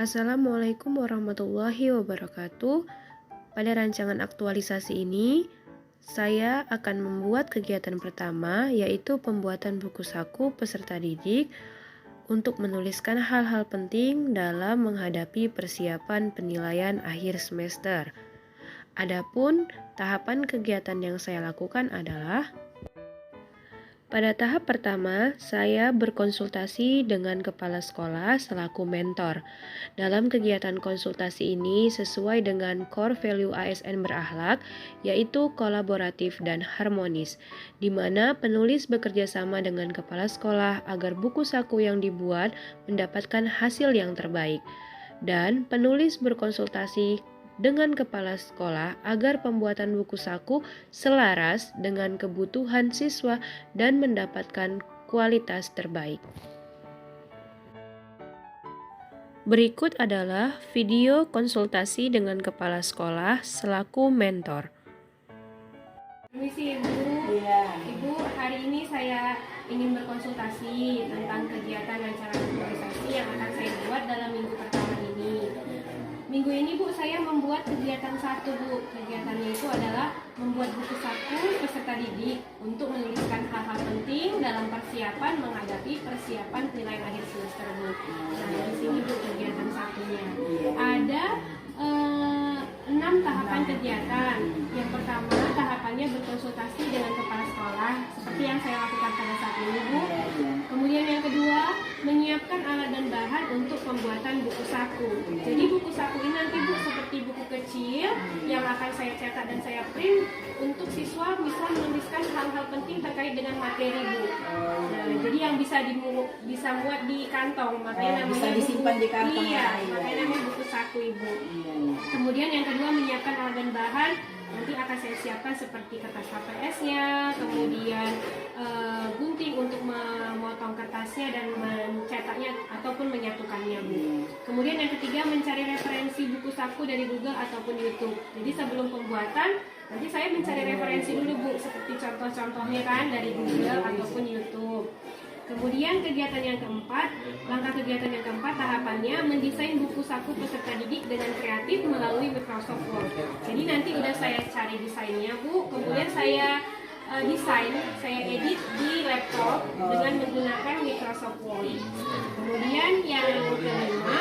Assalamualaikum warahmatullahi wabarakatuh. Pada rancangan aktualisasi ini, saya akan membuat kegiatan pertama, yaitu pembuatan buku saku peserta didik untuk menuliskan hal-hal penting dalam menghadapi persiapan penilaian akhir semester. Adapun tahapan kegiatan yang saya lakukan adalah: pada tahap pertama, saya berkonsultasi dengan kepala sekolah selaku mentor. Dalam kegiatan konsultasi ini sesuai dengan core value ASN berakhlak, yaitu kolaboratif dan harmonis, di mana penulis bekerja sama dengan kepala sekolah agar buku saku yang dibuat mendapatkan hasil yang terbaik. Dan penulis berkonsultasi dengan kepala sekolah agar pembuatan buku saku selaras dengan kebutuhan siswa dan mendapatkan kualitas terbaik. Berikut adalah video konsultasi dengan kepala sekolah selaku mentor. Permisi Ibu. Ibu, hari ini saya ingin berkonsultasi tentang kegiatan acara aktualisasi yang akan saya buat dalam minggu pertama ini. Minggu ini Bu, saya membuat kegiatan satu Bu. Kegiatannya itu adalah membuat buku saku peserta didik untuk menuliskan hal-hal penting dalam persiapan menghadapi persiapan penilaian akhir semester Bu. Nah, di sini Bu kegiatan satunya. Ada 6 tahapan kegiatan. Yang pertama, tahapannya berkonsultasi dengan kepala sekolah seperti yang saya lakukan pada saat ini Bu. Kemudian yang kedua, menyiapkan alat dan bahan untuk pembuatan buku saku. Jadi buku saku ini nanti Bu seperti buku kecil yang akan saya cetak dan saya print untuk siswa bisa menuliskan hal-hal penting terkait dengan materi Bu. Nah, jadi yang bisa muat di kantong, makanya namanya bisa disimpan di kantong. Iya, makanya namanya buku saku Ibu. Kemudian yang kedua, menyiapkan alat dan bahan. Nanti akan saya siapkan seperti kertas HPS-nya, kemudian gunting untuk memotong kertasnya dan mencetaknya ataupun menyatukannya Bu. Kemudian yang ketiga, mencari referensi buku saku dari Google ataupun YouTube. Jadi sebelum pembuatan, nanti saya mencari referensi dulu Bu, seperti contoh-contohnya kan dari Google ataupun YouTube. Kemudian kegiatan yang keempat, langkah kegiatan yang keempat tahapannya mendesain buku saku peserta didik dengan kreatif melalui Microsoft Word. Jadi nanti udah saya cari desainnya Bu, kemudian saya saya edit di laptop dengan menggunakan Microsoft Word. Kemudian yang kelima,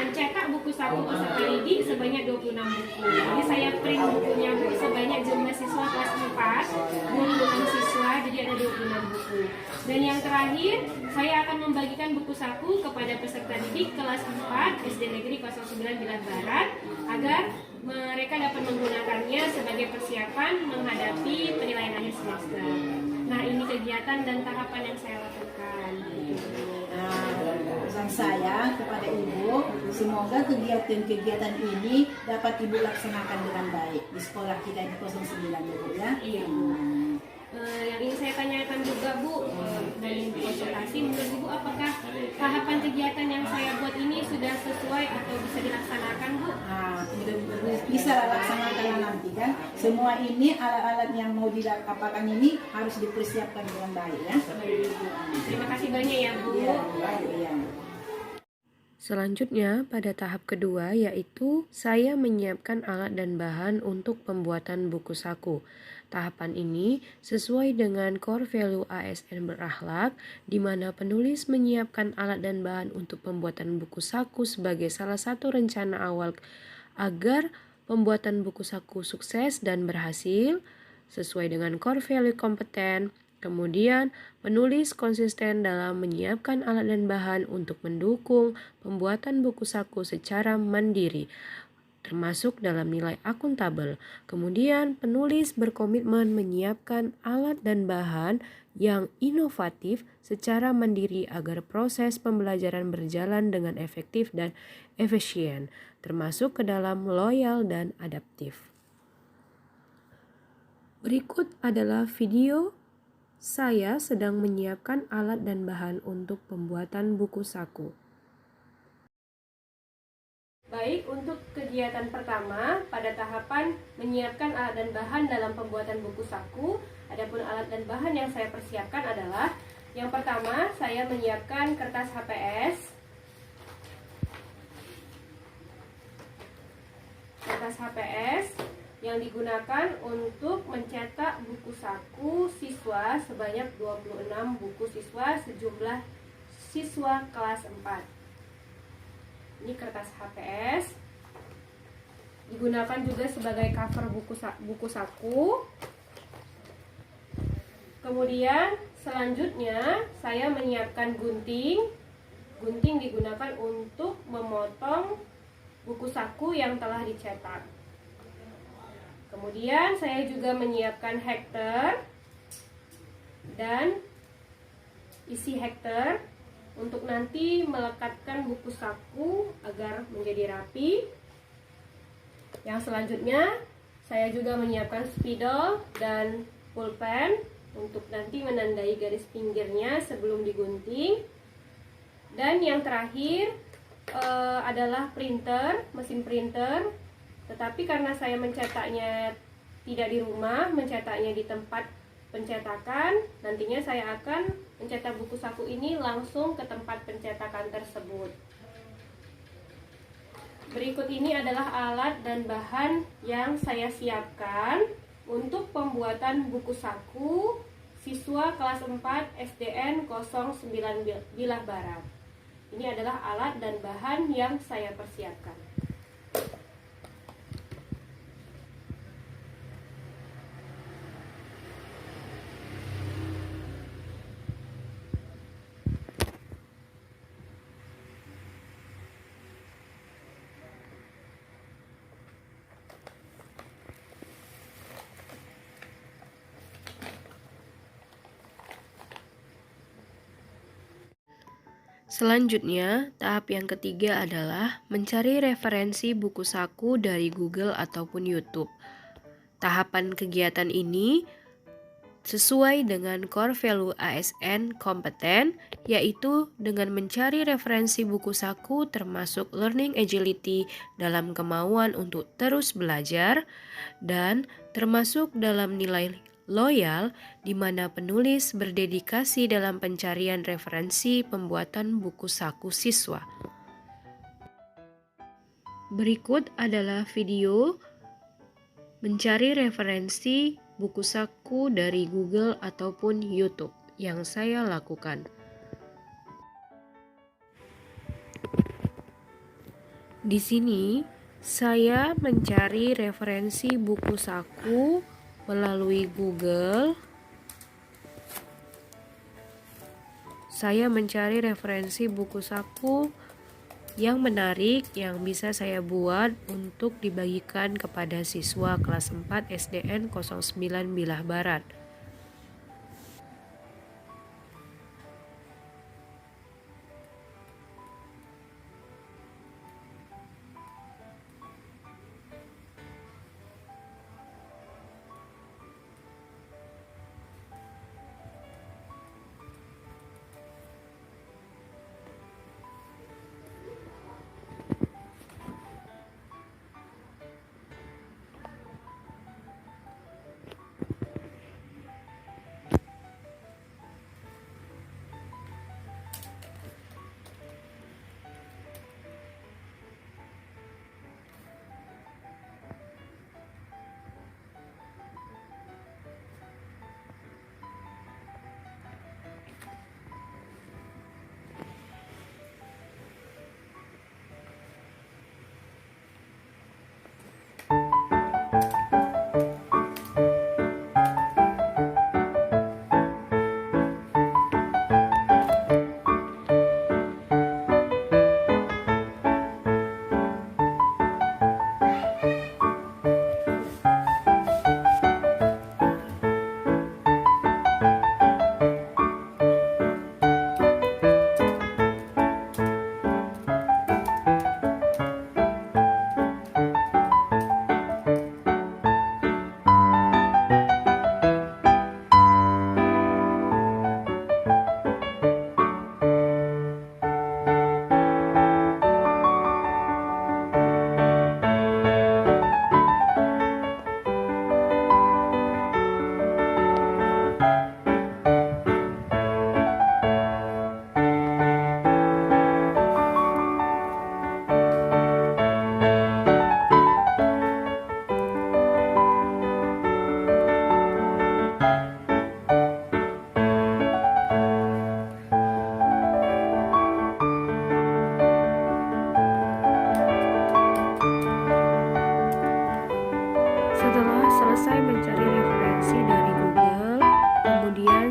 mencetak buku saku peserta didik sebanyak 26 buku. Jadi saya print bukunya Bu sebanyak jumlah siswa kelas 4, 26 siswa, jadi ada 26 buku. Dan yang terakhir, saya akan membagikan buku saku kepada peserta didik kelas 4 SD Negeri 09 Bilar Barat agar mereka dapat menggunakannya sebagai persiapan menghadapi penilaian akhir semester. Nah, ini kegiatan dan tahapan yang saya lakukan. Pesan saya kepada Ibu, semoga kegiatan-kegiatan ini dapat Ibu laksanakan dengan baik di sekolah kita di 09 ya Bu ya. Iya Bu. Yang ingin saya tanyakan juga Bu, dari konsultasi, menurut Ibu apakah tahapan kegiatan yang saya buat ini sudah sesuai atau bisa dilaksanakan Bu? Bisa laksanakan nanti kan. Semua ini alat-alat yang mau dilakukan ini harus dipersiapkan dengan baik ya. Terima kasih banyak ya Bu. Iya. Selanjutnya, pada tahap kedua, yaitu saya menyiapkan alat dan bahan untuk pembuatan buku saku. Tahapan ini sesuai dengan core value ASN berakhlak, di mana penulis menyiapkan alat dan bahan untuk pembuatan buku saku sebagai salah satu rencana awal agar pembuatan buku saku sukses dan berhasil sesuai dengan core value kompeten. Kemudian, penulis konsisten dalam menyiapkan alat dan bahan untuk mendukung pembuatan buku saku secara mandiri, termasuk dalam nilai akuntabel. Kemudian, penulis berkomitmen menyiapkan alat dan bahan yang inovatif secara mandiri agar proses pembelajaran berjalan dengan efektif dan efisien, termasuk ke dalam loyal dan adaptif. Berikut adalah video saya sedang menyiapkan alat dan bahan untuk pembuatan buku saku. Baik, untuk kegiatan pertama pada tahapan menyiapkan alat dan bahan dalam pembuatan buku saku, adapun alat dan bahan yang saya persiapkan adalah yang pertama, saya menyiapkan kertas HPS. kertas HPS yang digunakan untuk mencetak buku saku siswa sebanyak 26 buku siswa sejumlah siswa kelas 4. Ini kertas HPS. Digunakan juga sebagai cover buku saku. Kemudian selanjutnya saya menyiapkan gunting. Gunting digunakan untuk memotong buku saku yang telah dicetak. Kemudian saya juga menyiapkan hektar dan isi hektar untuk nanti melekatkan buku saku agar menjadi rapi. Yang selanjutnya saya juga menyiapkan spidol dan pulpen untuk nanti menandai garis pinggirnya sebelum digunting. Dan yang terakhir adalah printer, mesin printer. Tetapi karena saya mencetaknya tidak di rumah, mencetaknya di tempat pencetakan, nantinya saya akan mencetak buku saku ini langsung ke tempat pencetakan tersebut. Berikut ini adalah alat dan bahan yang saya siapkan untuk pembuatan buku saku siswa kelas 4 SDN 09 Bilah Barat. Ini adalah alat dan bahan yang saya persiapkan. Selanjutnya, tahap yang ketiga adalah mencari referensi buku saku dari Google ataupun YouTube. Tahapan kegiatan ini sesuai dengan core value ASN kompeten, yaitu dengan mencari referensi buku saku termasuk learning agility dalam kemauan untuk terus belajar, dan termasuk dalam nilai loyal di mana penulis berdedikasi dalam pencarian referensi pembuatan buku saku siswa. Berikut adalah video mencari referensi buku saku dari Google ataupun YouTube yang saya lakukan. Di sini saya mencari referensi buku saku melalui Google. Saya mencari referensi buku saku yang menarik yang bisa saya buat untuk dibagikan kepada siswa kelas 4 SDN 09 Bilah Barat.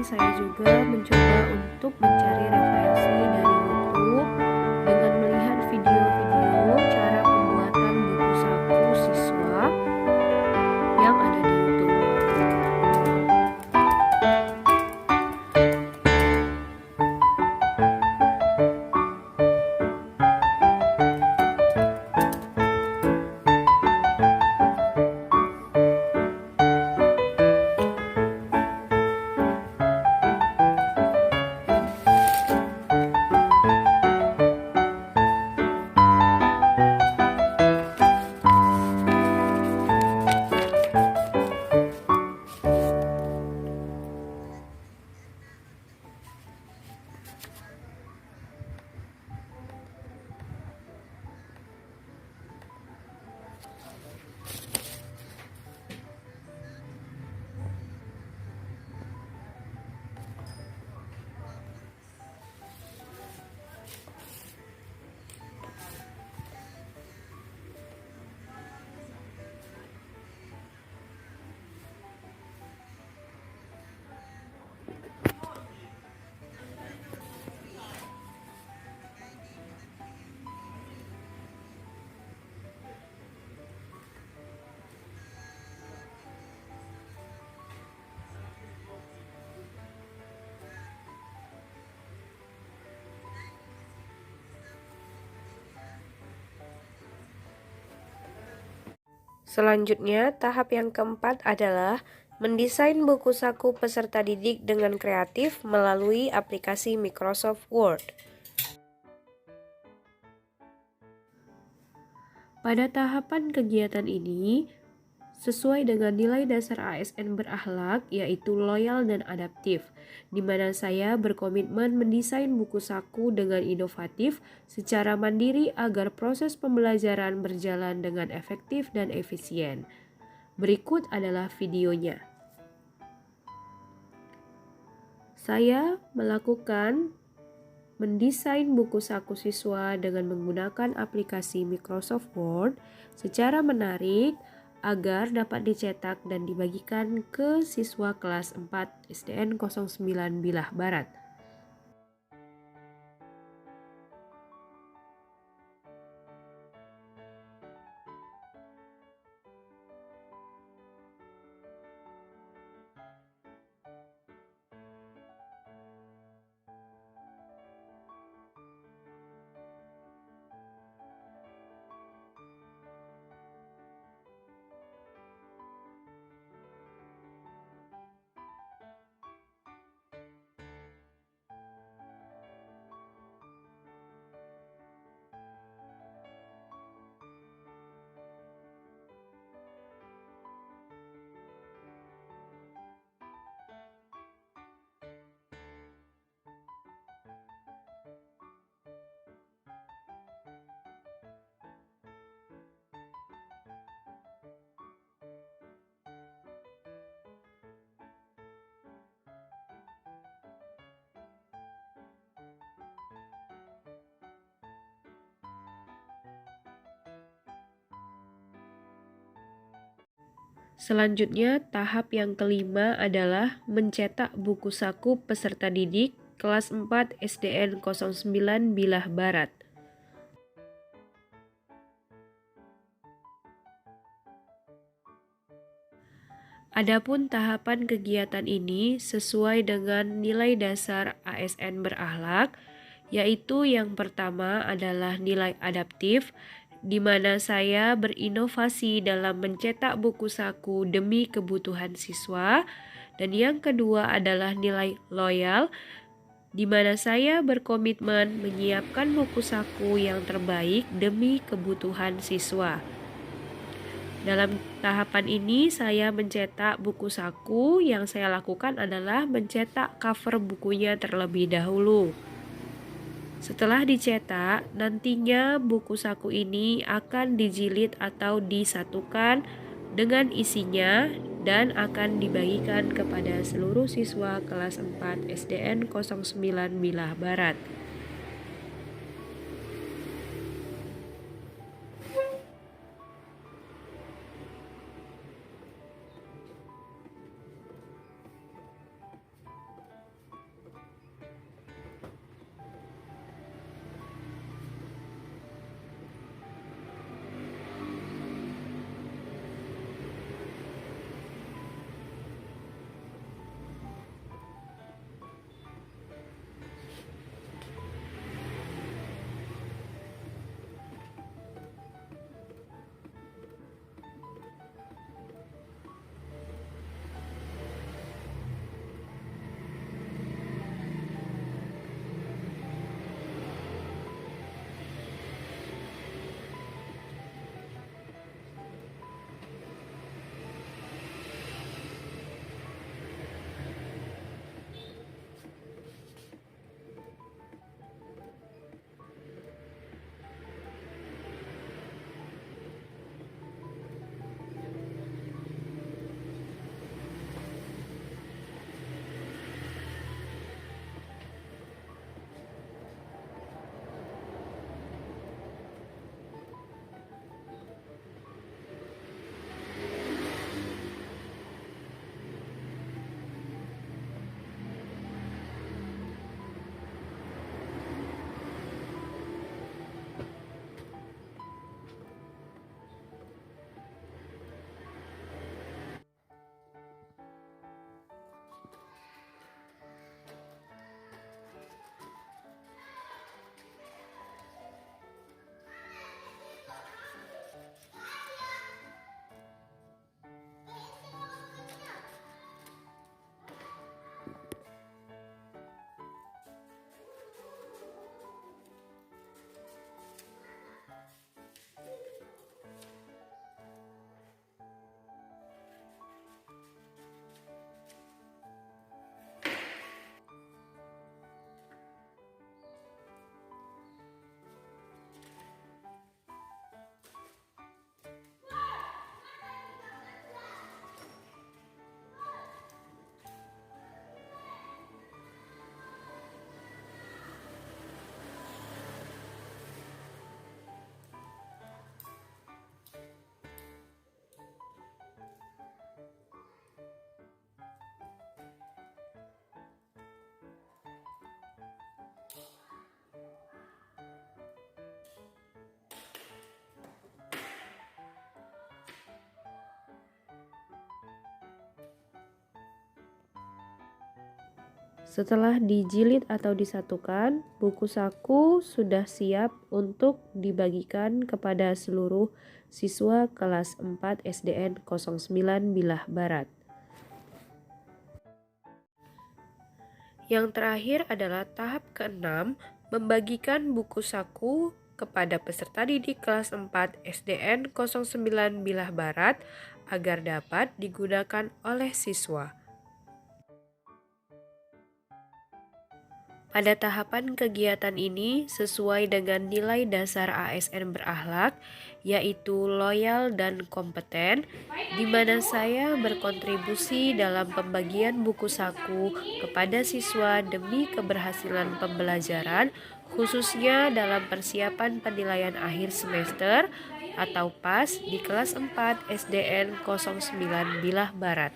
saya juga mencoba untuk mencari referensi dari YouTube dengan melihat video-video cara pembuatan buku saku siswa yang ada di YouTube. Selanjutnya, tahap yang keempat adalah mendesain buku saku peserta didik dengan kreatif melalui aplikasi Microsoft Word. Pada tahapan kegiatan ini, sesuai dengan nilai dasar ASN berakhlak, yaitu loyal dan adaptif, di mana saya berkomitmen mendesain buku saku dengan inovatif secara mandiri agar proses pembelajaran berjalan dengan efektif dan efisien. Berikut adalah videonya. Saya melakukan mendesain buku saku siswa dengan menggunakan aplikasi Microsoft Word secara menarik agar dapat dicetak dan dibagikan ke siswa kelas 4 SDN 09 Bilah Barat. Selanjutnya, tahap yang kelima adalah mencetak buku saku peserta didik kelas 4 SDN 09 Bilah Barat. Adapun tahapan kegiatan ini sesuai dengan nilai dasar ASN berakhlak, yaitu yang pertama adalah nilai adaptif, di mana saya berinovasi dalam mencetak buku saku demi kebutuhan siswa, dan yang kedua adalah nilai loyal, di mana saya berkomitmen menyiapkan buku saku yang terbaik demi kebutuhan siswa. Dalam tahapan ini saya mencetak buku saku. Yang saya lakukan adalah mencetak cover bukunya terlebih dahulu. Setelah dicetak, nantinya buku saku ini akan dijilid atau disatukan dengan isinya dan akan dibagikan kepada seluruh siswa kelas 4 SDN 09 Bilah Barat. Setelah dijilid atau disatukan, buku saku sudah siap untuk dibagikan kepada seluruh siswa kelas 4 SDN 09 Bilah Barat. Yang terakhir adalah tahap ke-6, membagikan buku saku kepada peserta didik kelas 4 SDN 09 Bilah Barat agar dapat digunakan oleh siswa. Pada tahapan kegiatan ini sesuai dengan nilai dasar ASN berakhlak, yaitu loyal dan kompeten, di mana saya berkontribusi dalam pembagian buku saku kepada siswa demi keberhasilan pembelajaran, khususnya dalam persiapan penilaian akhir semester atau PAS di kelas 4 SDN 09 Bilah Barat.